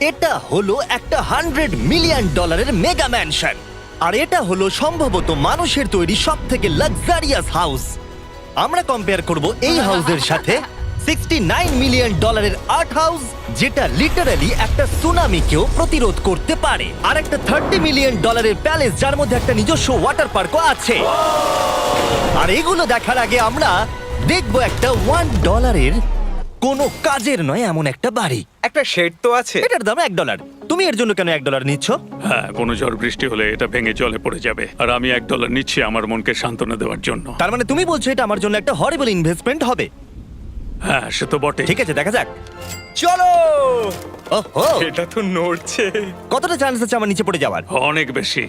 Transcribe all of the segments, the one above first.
এটা হলো একটা $100 মিলিয়ন মেগা ম্যানশন, আর এটা হলো সম্ভবত মানুষের তৈরি সব থেকে লাক্সারিয়াস হাউস। আমরা কম্পেয়ার করব এই হাউসের সাথে $69 মিলিয়ন আর্ট হাউস, যেটা লিটারালি একটা সুনামিকেও প্রতিরোধ করতে পারে, আর একটা $30 মিলিয়ন প্যালেস যার মধ্যে একটা নিজস্ব ওয়াটার পার্কও আছে। আর এগুলো দেখার আগে আমরা দেখব একটা $1 কোনো কাজের নয় এমন একটা বাড়ি। একটা শেড তো আছে। এটার দাম $1। তুমি এর জন্য কেন $1 নিচ্ছ? হ্যাঁ, কোনো ঝড় বৃষ্টি হলে এটা ভেঙে জলে পড়ে যাবে, আর আমি $1 নিচ্ছি আমার মনকে সান্ত্বনা দেওয়ার জন্য। তার মানে তুমি বলছো এটা আমার জন্য একটা হরিবল ইনভেস্টমেন্ট হবে? হ্যাঁ, সে তো বটে। ঠিক আছে, দেখা যাক। চলো। ওহো, এটা তো নড়ছে। কতটা চান্স আছে আমার নিচে পড়ে যাওয়ার? অনেক বেশি।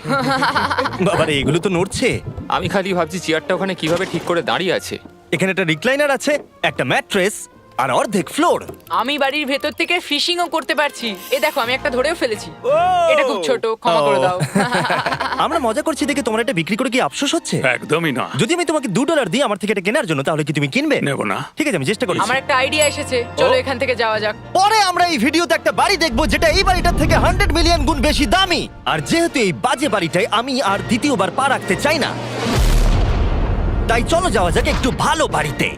বাবারে, এগুলো তো নড়ছে। আমি খালি ভাবছি চেয়ারটা ওখানে কিভাবে ঠিক করে দাঁড়িয়ে আছে। এখানে একটা রিক্লাইনার আছে, একটা ম্যাট্রেস, আর অর্ধেক ফ্লোর। আমি বাড়ির ভেতর থেকে ফিশিংও করতে পারছি। এ দেখো, আমি একটা ধরেও ফেলেছি। এটা খুব ছোট, ক্ষমা করে দাও। আমরা মজা করছি দেখে তোমার এটা বিক্রি করে কি আফসোস হচ্ছে? একদমই না। যদি আমি তোমাকে $2 দিই আমার থেকে এটা কেনার জন্য, তাহলে কি তুমি কিনবে? নেব না। ঠিক আছে, আমি চেষ্টা করছি। আমার একটা আইডিয়া এসেছে, চলো এখান থেকে যাওয়া যাক। পরে আমরা এই ভিডিওতে একটা বাড়ি দেখবো যেটা এই বাড়িটার থেকে 100 মিলিয়ন গুণ বেশি দামি। আর যেহেতু এই বাজে বাড়িটায় আমি আর দ্বিতীয়বার পা রাখতে চাই না, তাই চলো যাওয়া যাক একটু ভালো বাড়িতে।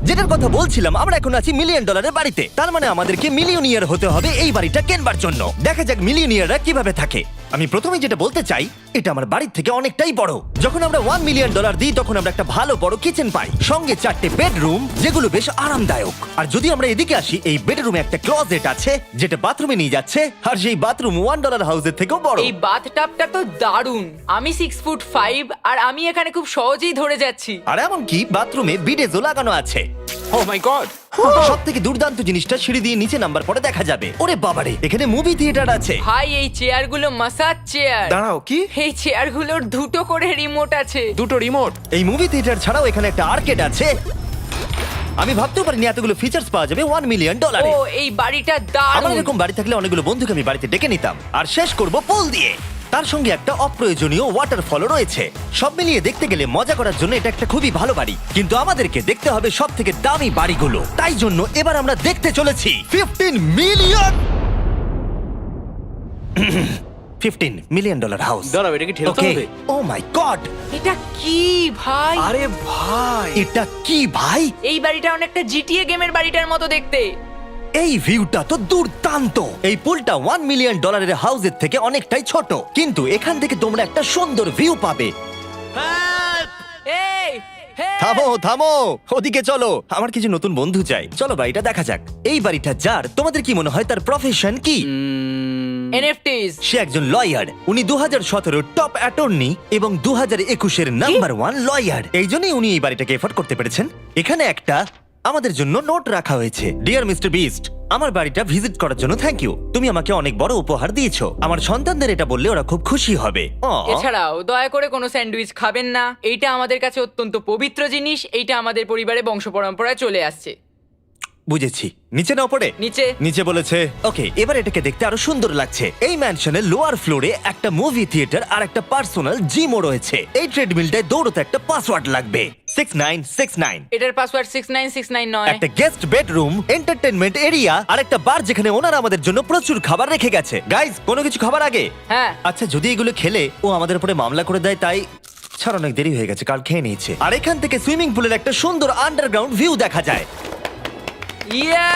যেটার কথা বলছিলাম, আমরা এখন আছি $1 মিলিয়ন বাড়িতে। তার মানে আমাদেরকে মিলিয়নিয়ার হতে হবে এই বাড়িটা কেনবার জন্য। দেখা যাক মিলিয়নিয়াররা কিভাবে থাকে। আমি প্রথমে যেটা বলতে চাই, এটা আমার বাড়ির থেকে অনেকটাই বড়। যখন আমরা $1 মিলিয়ন দিই তখন আমরা একটা ভালো বড় কিচেন পাই, সঙ্গে 4টে বেডরুম যেগুলো বেশ আরামদায়ক। আর যদি আমরা এদিকে আসি, এই বেডরুমে একটা ক্লোজেট আছে যেটা বাথরুমে নিয়ে যাচ্ছে, আর সেই বাথরুম $1 হাউসের থেকেও বড়। এই বাথটাবটা তো দারুণ। আমি 6'5" আর আমি এখানে খুব সহজেই ধরে যাচ্ছি। আর এমনকি বাথরুমে বিডেজও লাগানো আছে। ও মাই গড! সব থেকে দুর্দান্ত জিনিসটা, সিঁড়ি দিয়ে নিচে নাম্বার পরে দেখা যাবে। ওরে বাবারে, এখানে মুভি থিয়েটার আছে। ভাই, এই চেয়ারগুলো মাসাজ চেয়ার। দাঁড়াও, কি? এই চেয়ারগুলোর দুটো করে রিমোট আছে। দুটো রিমোট। এই মুভি থিয়েটার ছাড়াও এখানে একটা আর্কেড আছে। আমি ভাবতেও পারিনি এতগুলো ফিচার্স পাওয়া যাবে $1 মিলিয়ন। ও, এই বাড়িটা আমার দারুণ। এরকম বাড়ি থাকলে অনেকগুলো বন্ধুকে আমি বাড়িতে ডেকে নিতাম। আর শেষ করব পুল দিয়ে। তার সঙ্গে একটা অপ্রয়োজনীয় ওয়াটারফলও রয়েছে। সব মিলিয়ে দেখতে গেলে মজা করার জন্য এটা একটা খুবই ভালো বাড়ি, কিন্তু আমাদেরকে দেখতে হবে সব থেকে দামি বাড়িগুলো। তাই জন্য এবার আমরা দেখতে চলেছি $15 মিলিয়ন হাউস। দাঁড়াও, এটাকে ঠেলতে হবে। ও মাই গড, এটা কি ভাই? আরে ভাই, এটা কি ভাই? এই বাড়িটা অনেকটা জিটিএ গেমের বাড়িটার মতো দেখতে। এই ভিউটা তো দুর্দান্ত। এই পুলটা $1 মিলিয়ন হাউসের থেকে অনেকটাই ছোট, কিন্তু এখান থেকে তোমরা একটা সুন্দর ভিউ পাবে। এই, হে! থামো থামো, ওদিকে চলো। আমার কিছু নতুন বন্ধু চাই, চলো বাড়িটা দেখা যাক। এই বাড়িটা যার, তোমাদের কি মনে হয় তার প্রফেশন কি? NFTs। সে একজন লয়ার। উনি 2017 টপ অ্যাটর্নি এবং 2021 নাম্বার 1 লয়ার। এই জন্যই উনি এই বাড়িটাকে এফোর্ড করতে পেরেছেন। এখানে একটা আমাদের জন্য নোট রাখা হয়েছে। ডিয়ার মিস্টার বিস্ট, আমার বাড়িটা ভিজিট করার জন্য থ্যাংক ইউ। তুমি আমাকে অনেক বড় উপহার দিয়েছো। আমার সন্তানদের এটা বললে ওরা খুব খুশি হবে। এছাড়াও দয়া করে কোনো স্যান্ডউইচ খাবেন না। এইটা আমাদের কাছে অত্যন্ত পবিত্র জিনিস। এইটা আমাদের পরিবারে বংশ পরম্পরায় চলে আসছে। বুঝেছি, নিচে না পড়ে নিচে। নিচে বলেছে। ওকে, এবার এটাকে দেখতে আরো সুন্দর লাগছে। এই ম্যানশনের লোয়ার ফ্লোরে একটা মুভি থিয়েটার আর একটা পার্সোনাল জিমও রয়েছে। এই ট্রেডমিলটায় দৌড়তে একটা পাসওয়ার্ড লাগবে, 6969। এটার পাসওয়ার্ড 6969 নয়। একটা গেস্ট বেডরুম, এন্টারটেইনমেন্ট এরিয়া আর একটা বার যেখানে ওনারা আমাদের জন্য প্রচুর খাবার রেখে গেছে। গাইজ, কোনো কিছু খাবার আগে? হ্যাঁ। আচ্ছা, যদি এগুলো খেলে ও আমাদের উপরে মামলা করে দেয়, তাই ছাড়, অনেক দেরি হয়ে গেছে, কাল খেয়ে নিয়েছে। আর এখান থেকে সুইমিং পুলের একটা সুন্দর আন্ডারগ্রাউন্ড ভিউ দেখা যায়। ইয়া!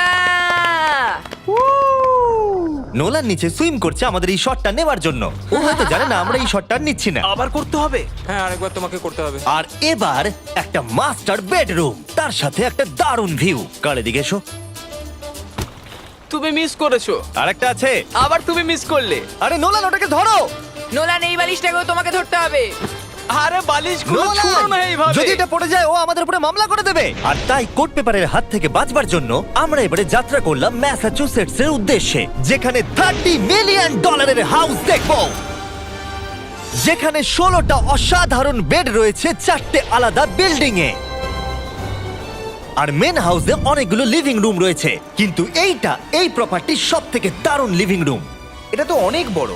নোলান নিচে সুইম করছে আমাদের এই শটটা নেবার জন্য। ও হয়তো জানে না আমরা এই শটটা নিচ্ছি না। আবার করতে হবে। হ্যাঁ, আরেকবার তোমাকে করতে হবে। আর এবার একটা মাস্টার বেডরুম, তার সাথে একটা দারুণ ভিউ। কার এদিকে এসো। তুমি মিস করেছো। আর একটা আছে। আবার তুমি মিস করলে। আরে নোলান, ওটাকে ধরো। নোলান, এই বালিশটাকেও তোমাকে ধরতে হবে। আরে বালিশগুলো নোলান, ছুঁড়ো না এইভাবে। যদি এটা পড়ে যায় ও আমাদের উপরে মামলা করে দেবে। আর তাই কোর্ট পেপারের হাত থেকে বাঁচবার জন্য আমরা এবারে যাত্রা করলাম ম্যাসাচুসেটস এর উদ্দেশ্যে, যেখানে $30 মিলিয়ন হাউস দেখবো, যেখানে 16টা অসাধারণ বেড রয়েছে 4টে আলাদা বিল্ডিং এ। আর মেন হাউসে অনেকগুলো লিভিং রুম রয়েছে, কিন্তু এই প্রপার্টির সব থেকে দারুণ লিভিং রুম। এটা তো অনেক বড়।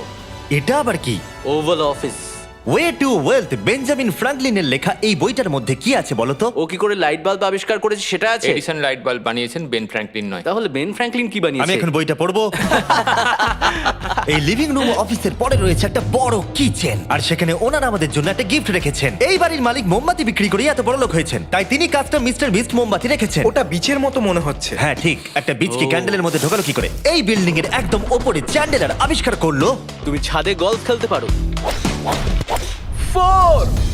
এটা আবার কি? Oval Office. Way to wealth Benjamin ফ্রাঙ্কলিনের লেখা এই বইটার মধ্যে কি আছে বলো তো? ও কি করে লাইট বাল্ব আবিষ্কার করেছে সেটা আছে? এডিসন লাইট বাল্ব বানিয়েছেন, বেন ফ্র্যাঙ্কলিন নয়। তাহলে বেন ফ্র্যাঙ্কলিন কি আমি বানিয়েছে? এখন বইটা পড়বো। এই লিভিং রুম অফিসের পরে রয়েছে একটা বড় কিচেন, আর সেখানে ওনারা আমাদের জন্য একটা গিফট রেখেছেন। এই বাড়ির মালিক মোমবাতি বিক্রি করে এত বড় লোক হয়েছেন, তাই তিনি কাস্টম মিস্টার বিস্ট মোমবাতি রেখেছেন। ওটা বিচের মতো মনে হচ্ছে। হ্যাঁ ঠিক, একটা বীজকে ক্যান্ডেলের মধ্যে ঢোকালো কি করে? এই বিল্ডিং এর একদম ওপরে চ্যান্ডেলার আবিষ্কার করলো। তুমি ছাদে গলফ খেলতে পারো।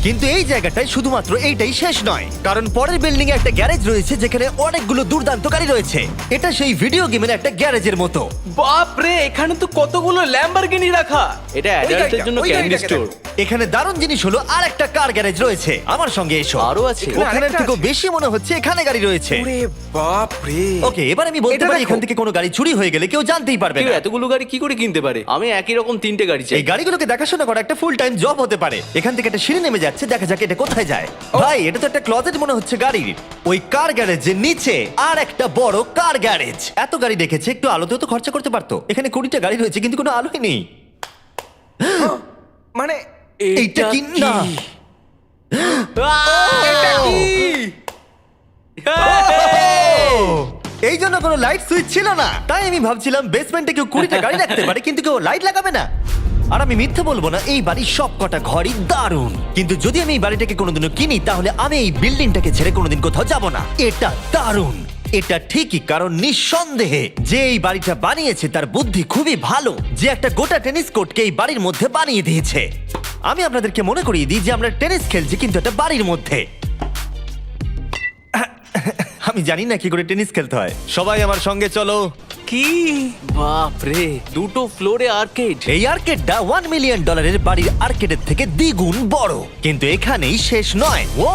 কিন্তু এই জায়গাটায় শুধুমাত্র এইটাই শেষ নয়, কারণ পরের বিল্ডিং এ একটা গ্যারেজ রয়েছে যেখানে অনেকগুলো দুর্দান্ত গাড়ি রয়েছে। এটা সেই ভিডিও গেমের একটা গ্যারেজের মতো। বাপ রে, এখানে তো কতগুলো ল্যাম্বরগিনি রাখা। এটা অ্যাডাল্টদের জন্য ওই ক্যান্ডি গাড়িটাকে স্টোর। এখানে দারুণ জিনিস হলো আর একটা কার গ্যারেজ রয়েছে। আমার সঙ্গে এসো। আরো আছে? ওখানের আরেকটা থেকেও আছে? বেশি মনে হচ্ছে এখানে গাড়ি রয়েছে। ওরে বাপ রে। ওকে, এবার আমি বলতে এটা পারি দেখো। এখান থেকে কোনো গাড়ি চুরি হয়ে গেলে কেউ জানতেই পারবে কেউ না। এতগুলো গাড়ি কি করে কিনতে পারে? আমি একই রকম 3টে গাড়ি চাই। এই গাড়িগুলোকে দেখাশোনা করা একটা ফুল টাইম জব হতে পারে। এখান থেকে একটা সিঁড়ি নেমে যাচ্ছে, দেখা যাক এটা কোথায় যায়। ভাই, এটা তো একটা ক্লজেট মনে হচ্ছে গাড়ির। ওই কার গ্যারেজের নিচে আর একটা বড় কার গ্যারেজ। এত গাড়ি রেখেছে, একটু আলোতেও তো খরচা করতে পারতো। এখানে 20টা গাড়ি রয়েছে কিন্তু কোনো আলোই নেই। মানে এইটা কি না? এটা কি? এই জন্য কোনো লাইট সুইচ ছিল না, তাই আমি ভাবছিলাম বেসমেন্টে কেউ 20টা গাড়ি রাখতে পারে কিন্তু কেউ লাইট লাগাবে না। আর আমি মিথ্যে বলবো না, এই বাড়ির সব কটা ঘরই দারুণ। কিন্তু যদি আমি এই বাড়িটাকে কোনোদিনও কিনি, তাহলে আমি এই বিল্ডিংটাকে ছেড়ে কোনোদিন কোথাও যাব না। এটা দারুণ। এটা ঠিকই, কারণ নিঃসন্দেহে যে এই বাড়িটা বানিয়েছে তার বুদ্ধি খুবই ভালো, যে একটা গোটা টেনিস কোর্টকে এই বাড়ির মধ্যে বানিয়ে দিয়েছে। আমি আপনাদেরকে মনে করিয়ে দিই যে আমরা টেনিস খেলছি কিন্তু একটা বাড়ির মধ্যে। আমি জানি না কি করে টেনিস খেলতে হয়। সবাই আমার সঙ্গে চলো। কি বাপ রে, 2টো ফ্লোরে আর্কেড। এই আর্কেডটা $1 মিলিয়ন বাড়ির আর্কেডের থেকে দ্বিগুণ বড়। কিন্তু এখানেই শেষ নয়। ও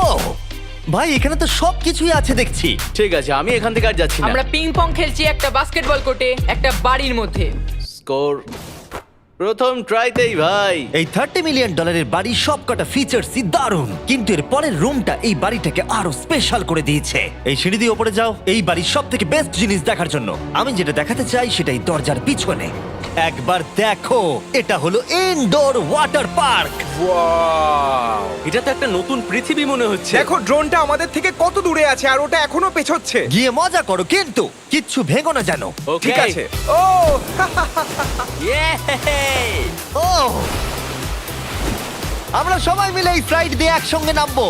ভাই, এখানে তো সবকিছুই আছে দেখছি। ঠিক আছে, আমি এখান থেকে আর যাচ্ছি না। আমরা পিং পং খেলছি একটা বাস্কেটবল কোর্টে একটা বাড়ির মধ্যে। স্কোর প্রথম ট্রাইতেই ভাই। এই $30 মিলিয়ন বাড়ির সবকটা ফিচার্সই দারুণ, কিন্তু এর পরের রুমটা এই বাড়িটাকে আরো স্পেশাল করে দিয়েছে। এই সিঁড়ি দিয়ে উপরে যাও এই বাড়ির সব থেকে বেস্ট জিনিস দেখার জন্য। আমি যেটা দেখাতে চাই সেটাই দরজার পিছনে। একবার দেখো, এটা হলো ইনডোর ওয়াটার পার্ক। ওয়াও। এটা তো একটা নতুন পৃথিবী মনে হচ্ছে। দেখো ড্রোনটা আমাদের থেকে কত দূরে আছে আর ওটা এখনো পেছচ্ছে। গিয়ে মজা করো, কিন্তু কিচ্ছু ভেঙো না জানো। Okay. ঠিক আছে। ও Yay! ও, আমরা সবাই মিলে এই ফ্লাইট দিয়ে একসঙ্গে নামবো।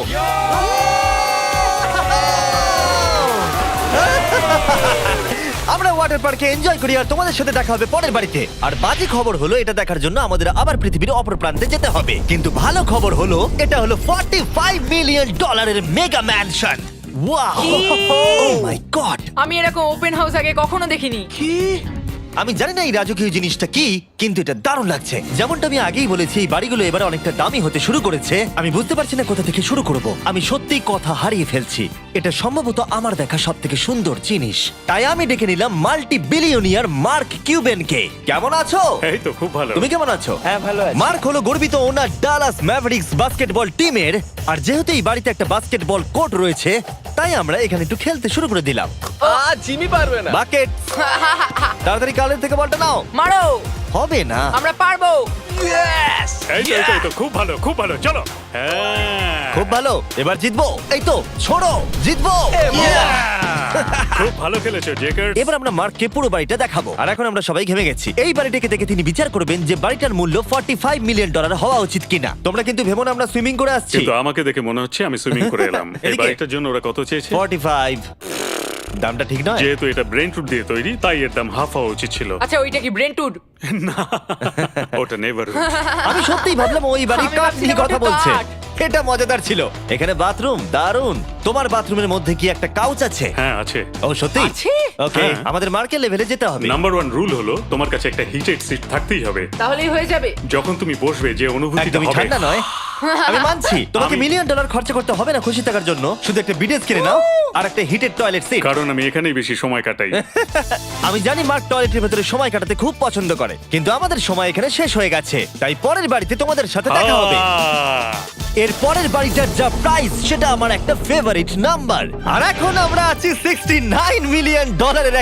আমরা ওয়াটার পার্কে এনজয় করি, আর তোমাদের সাথে দেখা হবে পরের বাড়িতে। আর বাজে খবর হলো, এটা দেখার জন্য আমাদের আবার পৃথিবীর অপর প্রান্তে যেতে হবে। কিন্তু ভালো খবর হলো, এটা হলো $45 মিলিয়ন মেগা ম্যানশন। ওয়াও, ও মাই গড! আমি এরকম ওপেন হাউস আগে কখনো দেখিনি। আমি জানি না এই রাজকীয় জিনিসটা কি, কিন্তু এটা দারুণ লাগছে। যেমনটা আমি আগেই বলেছি, এই বাড়িগুলো এবার অনেকটা দামি হতে শুরু করেছে। আমি বুঝতে পারছি না কোথা থেকে শুরু করব। আমি সত্যিই কথা হারিয়ে ফেলছি। এটা সম্ভবত আমার দেখা সব থেকে সুন্দর জিনিস। তাই আমি ডেকে নিলাম মাল্টি বিলিয়নিয়ার মার্ক কিউবেনকে। কেমন আছো? এই তো খুব ভালো। তুমি কেমন আছো? হ্যাঁ, ভালো আছি। মার্ক হলো গর্বিত ওনার ডালাস ম্যাভরিক্স বাস্কেটবল টিমের। আর যেহেতু এই বাড়িতে একটা বাস্কেটবল কোর্ট রয়েছে, তাই আমরা এখানে একটু খেলতে শুরু করে দিলাম। জিমি পারবে না। বাকেট, তাড়াতাড়ি কালের থেকে বলটা নাও। মারো, হবে না। আমরা পারবো। এই তো খুব ভালো, খুব ভালো। চলো। হ্যাঁ, খুব ভালো, এবার জিতবো। এই তো ছোড়ো, জিতবো। খুব ভালো খেলেছো জেকার। এবার আমরা মার্ককে পুরো বাড়িটা দেখাবো। আর এখন আমরা সবাই ঘেমে গেছি। এই বাড়িটাকে দেখে তিনি বিচার করবেন যে বাড়িটার মূল্য $45 মিলিয়ন হওয়া উচিত কিনা। তোমরা কিন্তু ভেবো না আমরা সুইমিং করে আসছি। কিন্তু আমাকে দেখে মনে হচ্ছে আমি সুইমিং করে এলাম। এই এদিকে। বাড়িটার জন্য ওরা কত চেয়েছে? 45। দামটা ঠিক নয়। যেহেতু এটা ব্রেন ফুড দিয়ে তৈরি, তাই এর দাম হাফ হওয়া উচিত ছিল। আচ্ছা, ওইটা কি ব্রেন্টউড? ওটা নেভার। আমি সত্যিই ভাবলাম ওই বাড়ির আমি কাঠ নিয়ে ভাবছিলাম কথা ওটা বলছে। কাঠ। এটা মজাদার ছিল। এখানে বাথরুম দারুণ। তোমার বাথরুমের মধ্যে কি একটা কাউচ আছে? হ্যাঁ আছে। ও সত্যি? আছে? ওকে, হ্যাঁ। আমাদের মার্কেট লেভেলে যেতে হবে। নাম্বার 1 রুল হলো তোমার কাছে একটা হিটেড সিট থাকতেই হবে। তাহলেই হয়ে যাবে। যখন তুমি বসবে যে অনুভূতিটা একদমই হবে। ঠান্ডা নয়। আমি মানছি তোমাকে $1 মিলিয়ন খরচা করতে হবে না খুশি থাকার জন্য। শুধু একটা বিডেস কিনে নাও আর একটা হিটেড টয়লেট সিট। কারণ আমি এখানেই বেশি সময় কাটাই। আমি জানি মার্ক টয়লেটের ভেতরে সময় কাটাতে খুব পছন্দ করে, কিন্তু আমাদের সময় এখানে শেষ হয়ে গেছে। তাই পরের বাড়িতে তোমাদের সাথে দেখা হবে। আহ! এর পরের বাড়িটার যা প্রাইস সেটা আমার একটা ফেভারিট নাম্বার। আর এখন আমরা আছি $69 মিলিয়ন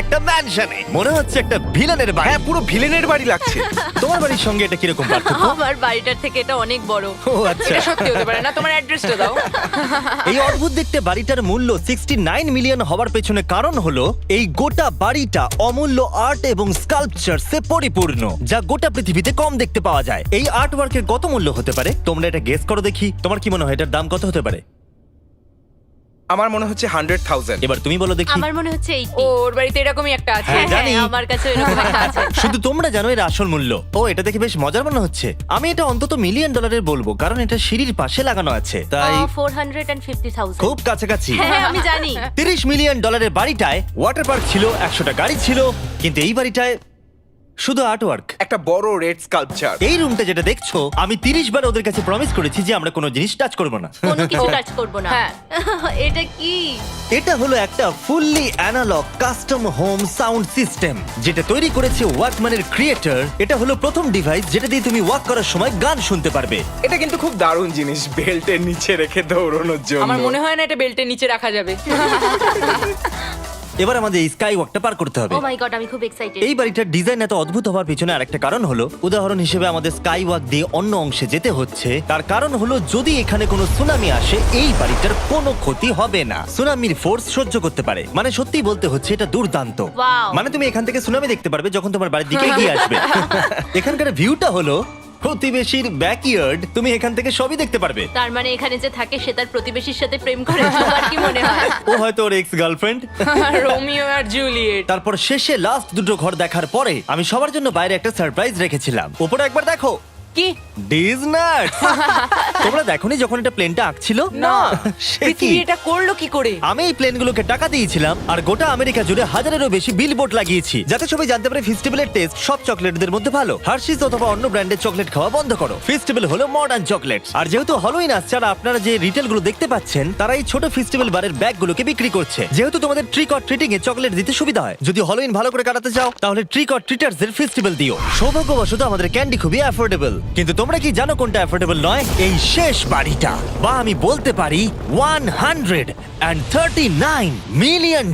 একটা ম্যানশনে। মনে হচ্ছে একটা ভিলেনের বাড়ি। হ্যাঁ, পুরো ভিলেনের বাড়ি লাগছে। তোমার বাড়ির সঙ্গে এটা কিরকম পার্থক্য? আমার বাড়িটার থেকে এটা অনেক বড়। ও আচ্ছা। এটা সত্যি হতে পারে না, তোমার অ্যাড্রেসটা দাও। এই অদ্ভুত দেখতে বাড়িটার মূল্য 69 মিলিয়ন হওয়ার পেছনে কারণ হলো এই গোটা বাড়িটা অমূল্য আর্ট এবং স্কাল্পচারসে পরিপূর্ণ, যা গোটা পৃথিবীতে কম দেখতে পাওয়া যায়। এই আর্ট ওয়ার্কের কত মূল্য হতে পারে তোমরা এটা গেস করো দেখি। তোমার কি মনে হয় এটার দাম কত হতে পারে? আমার মনে হচ্ছে 100,000। এবার তুমি বলো দেখি। আমার মনে হচ্ছে 80। ওর বাড়িতে এরকমই একটা আছে। হ্যাঁ, জানি। আমার কাছে এরকম একটা আছে। শুধু তোমরা জানো এর আসল মূল্য। ও, এটা দেখে বেশ মজার মনে হচ্ছে। আমি এটা অন্তত মিলিয়ন ডলারের বলবো, কারণ এটা সিঁড়ির পাশে লাগানো আছে, তাই 450,000। খুব কাছাকাছি। হ্যাঁ, আমি জানি। $30 মিলিয়ন বাড়িটায় ওয়াটার পার্ক ছিল, 100টা গাড়ি ছিল, কিন্তু এই বাড়িটায় শুধু আর্টওয়ার্ক। একটা বড় রেড স্কাল্পচার। এই রুমটা যেটা দেখছো, আমি 30 বার ওদের কাছে প্রমিস করেছি যে আমরা কোনো জিনিস টাচ করব না। কোনো কিছু টাচ করব না। হ্যাঁ। এটা কি? এটা হলো একটা fully analog custom home sound system যেটা তৈরি করেছে ওয়াকম্যানের ক্রিয়েটর। এটা হলো প্রথম ডিভাইস যেটা দিয়ে তুমি ওয়াক করার সময় গান শুনতে পারবে। এটা কিন্তু খুব দারুণ জিনিস, বেল্টের নিচে রেখে দৌড়ানোর জন্য। আমার মনে হয় না এটা বেল্টের নিচে রাখা যাবে। এবার আমাদের এই স্কাই ওয়াকটা পার করতে হবে। ও মাই গড, আমি খুব এক্সাইটেড। এই বাড়িটার ডিজাইন এত অদ্ভুত হওয়ার পিছনে আরেকটা কারণ হলো, উদাহরণ হিসেবে আমাদের স্কাই ওয়াক দিয়ে অন্য অংশে যেতে হচ্ছে। তার কারণ হলো যদি এখানে কোনো সুনামি আসে এই বাড়িটার কোনো ক্ষতি হবে না। সুনামির ফোর্স সহ্য করতে পারে। মানে সত্যি বলতে হচ্ছে এটা দুর্দান্ত। Wow. মানে তুমি এখান থেকে সুনামি দেখতে পারবে যখন তোমার বাড়ির দিকে এগিয়ে আসবে। এখানকার ভিউটা হলো প্রতিবেশীর ব্যাকইয়ার্ড। তুমি এখান থেকে সবই দেখতে পারবে। তার মানে এখানে যে থাকে সে তার প্রতিবেশীর সাথে প্রেম করে, তোমার কি মনে হয়? ও হয়তো ওর এক্স গার্লফ্রেন্ড। রোমিও আর জুলিয়েট। তারপর শেষে লাস্ট দুটো ঘর দেখার পরে আমি সবার জন্য বাইরে একটা সারপ্রাইজ রেখেছিলাম। উপরে একবার দেখো। কি? ডিজনাট। তোমরা দেখোনি যখন এটা প্লেনটা আঁকছিল? না, সে কি? পৃথিবী এটা করলো কি করে? আমি এই প্লেনগুলোকে টাকা দিয়েছিলাম আর গোটা আমেরিকা জুড়ে হাজারেরও বেশি বিলবোর্ড লাগিয়েছি যাতে সবাই জানতে পারে ফেস্টিভ্যালের টেস্ট সব চকলেটদের মধ্যে ভালো। হার্শিস অথবা অন্য ব্র্যান্ডের চকলেট খাওয়া বন্ধ করো। ফেস্টিভ্যাল হলো মডার্ন চকলেট। আর যেহেতু হলোইন আসছে আর আপনারা যে রিটেলগুলো দেখতে পাচ্ছেন তারা এই ছোট ফেস্টিভ্যাল বারের ব্যাগগুলোকে বিক্রি করছে, যেহেতু তোমাদের trick or treating A chocolate দিতে সুবিধা হয়। যদি হলোইন ভালো করে কাটাতে চাও তাহলে ট্রিক অর ট্রিটার্স এর ফেস্টিভ্যাল দিও। সৌভাগ্যবশত আমাদের ক্যান্ডি খুবই অ্যাফোর্ডেবল। কিন্তু তোমরা কি জানো কোনটা অ্যাফোর্ডেবল নয়? এই শেষ বাড়িটা, বা আমি বলতে পারি $139 মিলিয়ন,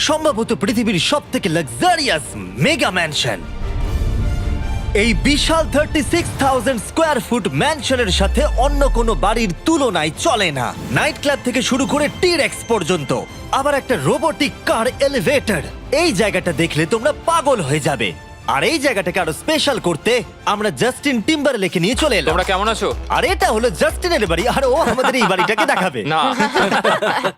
সম্ভবত পৃথিবীর সব থেকে লাক্সারিয়াস মেগা ম্যানশন। এই বিশাল 36,000 স্কোয়ার ফুট ম্যানশনের সাথে অন্য কোনো বাড়ির তুলনায় চলে না। নাইট ক্লাব থেকে শুরু করে টিরেক্স পর্যন্ত, আবার একটা রোবোটিক কার এলিভেটর। এই জায়গাটা দেখলে তোমরা পাগল হয়ে যাবে। আর এই জায়গাটাকে আরো স্পেশাল করতে আমরা জাস্টিন টিম্বারলেকে নিয়ে চলে এলাম। তোমরা কেমন আছো? আর এটা হলো জাস্টিনের বাড়ি, আর ও আমাদের এই বাড়িটাকে দেখাবে। না।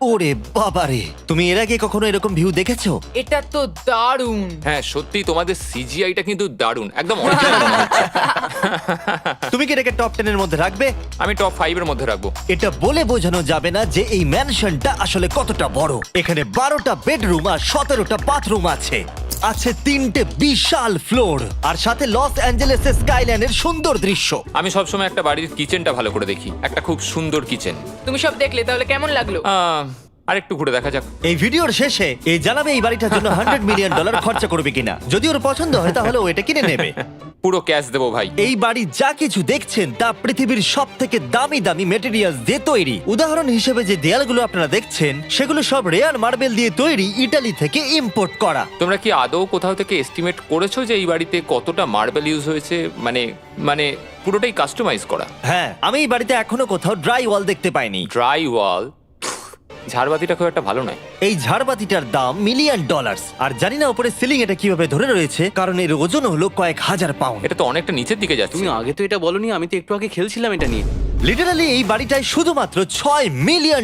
ওরে বাবারে, তুমি এর আগে কখনো এরকম ভিউ দেখেছো? এটা তো দারুণ। হ্যাঁ সত্যি তোমাদের সিজিআইটা কিন্তু দারুণ, একদম অরিজিনাল মনে হচ্ছে। তুমি কি এটাকে টপ 10 এর মধ্যে রাখবে? আমি টপ 5 এর মধ্যে রাখবো। এটা বলে বোঝানো যাবে না যে এই ম্যানশনটা আসলে কতটা বড়। এখানে 12টা বেডরুম আর 17টা বাথরুম আছে। আছে 3টে বিশাল ফ্লোর, আর সাথে লস অ্যাঞ্জেলেসের স্কাইলাইনের সুন্দর দৃশ্য। আমি সবসময় একটা বাড়ির কিচেনটা ভালো করে দেখি, একটা খুব সুন্দর কিচেন। তুমি সব দেখলে, তাহলে কেমন লাগলো? আরেকটু ঘুরে দেখা যাক। এই ভিডিওর শেষে এই জানাবে এই বাড়িটার জন্য $100 মিলিয়ন খরচা করবে কিনা। যদি ওর পছন্দ হয় তাহলে ও এটা কিনে নেবে। পুরো ক্যাশ দেবো ভাই। এই বাড়ি যা কিছু দেখছেন তা পৃথিবীর সব থেকে দামি দামি মেটেরিয়ালস দিয়ে তৈরি। উদাহরণ হিসেবে যে দেয়ালগুলো আপনারা দেখছেন সেগুলো সব রেয়ার মার্বেল দিয়ে তৈরি, ইটালি থেকে ইম্পোর্ট করা। তোমরা কি আদৌ কোথাও থেকে এস্টিমেট করেছো যে এই বাড়িতে কতটা মার্বেল ইউজ হয়েছে? মানে পুরোটাই কাস্টমাইজ করা। হ্যাঁ, আমি এই বাড়িতে এখনো কোথাও ড্রাই ওয়াল দেখতে পাইনি। ড্রাই ওয়াল? ঝাড়বাতিটা খুব একটা ভালো নয়। এই ঝাড়বাতিটার দাম $1 মিলিয়ন। আর জানি না উপরে সিলিং এটা কিভাবে ধরে রয়েছে, কারণ এর ওজন হলো কয়েক হাজার পাউন্ড। এটা তো অনেকটা নিচের দিকে যাচ্ছে। তুমি আগে তো এটা বলনি, আমি তো একটু আগে খেলছিলাম এটা নিয়ে। লিটারালি এই বাড়িটায় শুধুমাত্র $6 মিলিয়ন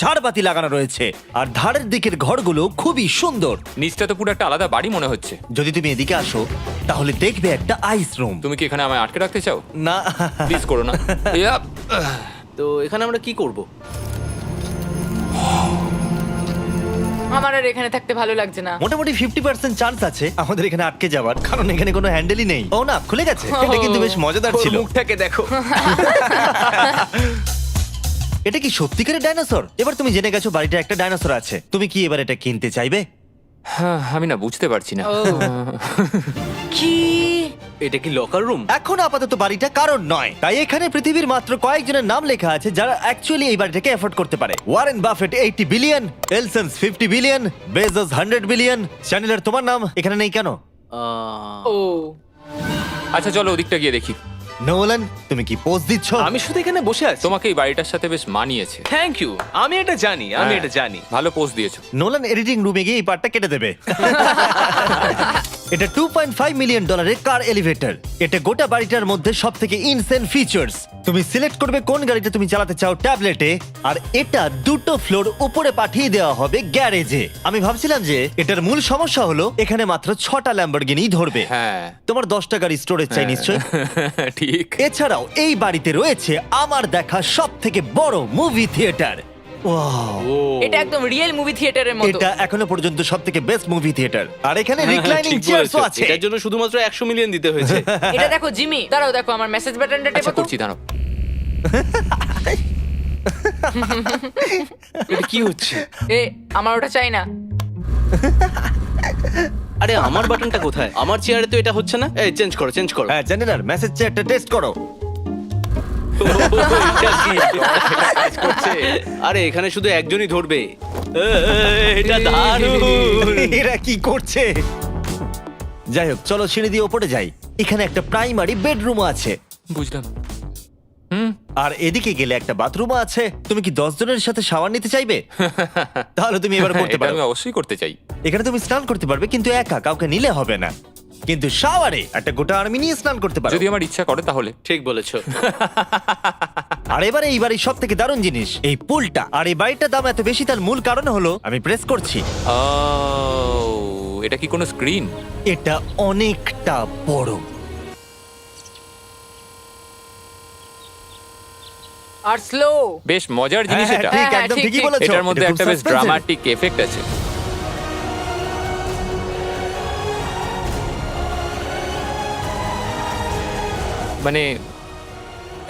ঝাড়বাতি লাগানো রয়েছে। আর ধারের দিকের ঘরগুলো খুবই সুন্দর। নিচটা তো পুরো একটা আলাদা বাড়ি মনে হচ্ছে। যদি তুমি এদিকে আসো তাহলে দেখবে একটা আইস রুম। তুমি কি এখানে আমায় আটকে রাখতে চাও? না, প্লিজ করো না। ইয়াপ। তো এখানে আমরা কি করব? আমার আর এখানে থাকতে ভালো লাগছে না। মোটামুটি 50% চান্স আছে আমাদের এখানে আটকে যাওয়ার, কারণ এখানে কোনো হ্যান্ডেলই নেই। ও না, খুলে গেছে। এটা কিন্তু বেশ মজাদার ওর ছিল। মুখটাকে দেখো। এটা কি সত্যিকারের ডাইনোসর? এবার তুমি জেনে গেছো বাড়িটা একটা ডাইনোসর আছে। তুমি কি এবার এটা কিনতে চাইবে? হ্যাঁ, আমি না বুঝতে পারছি না। ও। কি এটা কি লকার রুম? এখন আপাতত বাড়িটা কারণ নয়, তাই এখানে পৃথিবীর মাত্র কয়েকজনের নাম লেখা আছে যারা অ্যাকচুয়ালি এই বাড়িটাকে এফোর্ড করতে পারে। Warren Buffett 80 billion, এলসন্স 50 billion, Bezos 100 billion. চ্যানেলের তোমার নাম এখানে নেই কেন? ও আচ্ছা চলো ওদিকটা গিয়ে দেখি। নোলান, তুমি কি পোজ দিচ্ছ? আমি শুধু এখানে বসে আছি। তোমাকে এই বাড়িটার সাথে বেশ মানিয়েছে। Thank you. আমি এটা জানি, আমি এটা জানি। ভালো পোস্ট দিয়েছো। নোলান এডিটিং রুমে গিয়ে এই পার্টটা কেটে দেবে। এটা $2.5 মিলিয়ন কার এলিভেটর। এটা গোটা বাড়িটার মধ্যে সব থেকে ইনসেন ফিচার্স। তুমি সিলেক্ট করবে কোন গাড়িটা তুমি চালাতে চাও ট্যাবলেটে, আর এটা 2টো ফ্লোর উপরে পাঠিয়ে দেওয়া হবে গ্যারেজে। আমি ভাবছিলাম যে এটার মূল সমস্যা হলো এখানে মাত্র 6টা ল্যাম্বরগিনি ধরবে। হ্যাঁ তোমার 10টা গাড়ি স্টোরেজ চাই নিশ্চয়। ঠিক। এছাড়াও এই বাড়িতে রয়েছে আমার দেখা সব থেকে বড় মুভি থিয়েটার। এটা একদম রিয়েল মুভি থিয়েটারের মতো। এটা এখনো পর্যন্ত সব থেকে বেস্ট মুভি থিয়েটার। আর এখানে রিক্লাইনিং ঠিক চেয়ারও বলেছো। আছে। এটার জন্য শুধুমাত্র 100 মিলিয়ন দিতে হয়েছে। এটা দেখো জিমি, দাঁড়াও দেখো আমার মেসেজ বাটনটা টেপো আচ্ছা তো। করছি, দাঁড়াও। এটা কি হচ্ছে? এ আমার ওটা চাই না। আরে আমার বাটনটা কোথায়? আমার চেয়ারে তো এটা হচ্ছে না। এই চেঞ্জ করো, চেঞ্জ করো। হ্যাঁ চ্যানেলার মেসেজ চেয়ারটা টেস্ট করো। এটা কি? কাজ করছে। আরে এখানে শুধু একজনই ধরবে। এটা দারুণ। এরা কি করছে? যাই হোক, চলো সিঁড়ি দিয়ে ওপরে যাই। এখানে একটা প্রাইমারি বেডরুম আছে, বুঝলাম। আর এদিকে গেলে একটা বাথরুমও আছে। তুমি কি 10 জনের সাথে শাওয়ার নিতে চাইবে? তাহলে তুমি এবার করতে এটা পারো। আমি অবশ্যই করতে চাই। এখানে তুমি স্নান করতে পারবে, কিন্তু একা, কাউকে নিলে হবে না। কিন্তু শাওয়ারে একটা গোটা আর্মি নিয়ে স্নান করতে পারো। যদি আমার ইচ্ছা করে তাহলে। ঠিক বলেছো। আর এবারে এই বাড়ির সব থেকে দারুণ জিনিস এই পুলটা। আর এই বাড়িটার দাম এত বেশি তার মূল কারণ হলো, আমি প্রেস করছি, ও, এটা কি কোনো স্ক্রিন? এটা অনেকটা বড়। আর স্লো। বেশ মজার জিনিস হ্যাঁ, এটা। ঠিক, হ্যাঁ, একদম ঠিক, ঠিকই ঠিক। বলেছো। এটার মধ্যে এটা খুব একটা বেশ suspense-এর। ড্রামাটিক এফেক্ট আছে। মানে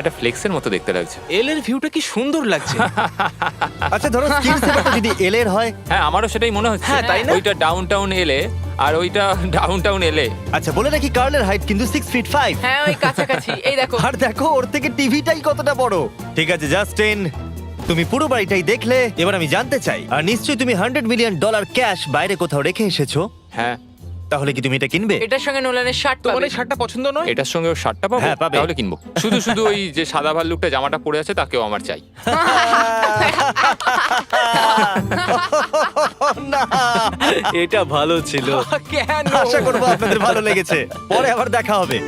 একটা ফ্লেক্সের মতো দেখতে লাগছে। এল এর ভিউটা কি সুন্দর লাগছে। আচ্ছা ধরো স্ক্রিন সেভারটা যদি এল এর হয়। হ্যাঁ আমারও সেটাই মনে হচ্ছে। হ্যাঁ, তাই না? ওইটা ডাউন টাউন এলে আর ওইটা ডাউন টাউন এলে। আচ্ছা বলে রাখি কার্লের হাইট কিন্তু 6'5". হ্যাঁ ওই কাছাকাছি। এই দেখো। আর দেখো ওর থেকে টিভিটাই কতটা বড়। ঠিক আছে জাস্টিন, তুমি পুরো বাড়িটাই দেখলে, এবার আমি জানতে চাই, আর নিশ্চয়ই তুমি $100 মিলিয়ন ক্যাশ বাইরে কোথাও রেখে এসেছো, হ্যাঁ তাহলে কি তুমি এটা কিনবে? এটার সঙ্গে নোলানের শার্ট তোমার পাবে। এই শার্টটা পছন্দ নয়? এটার সঙ্গে ওর শার্টটা পাবো? হ্যাঁ, পাবে। তাহলে কিনবো। শুধু শুধু ওই যে সাদা ভাল্লুকটা জামাটা পরে আছে তাকেও আমার চাই। না, এটা ভালো ছিল। কেন? আশা করবো আপনাদের ভালো লেগেছে। পরে আবার দেখা হবে।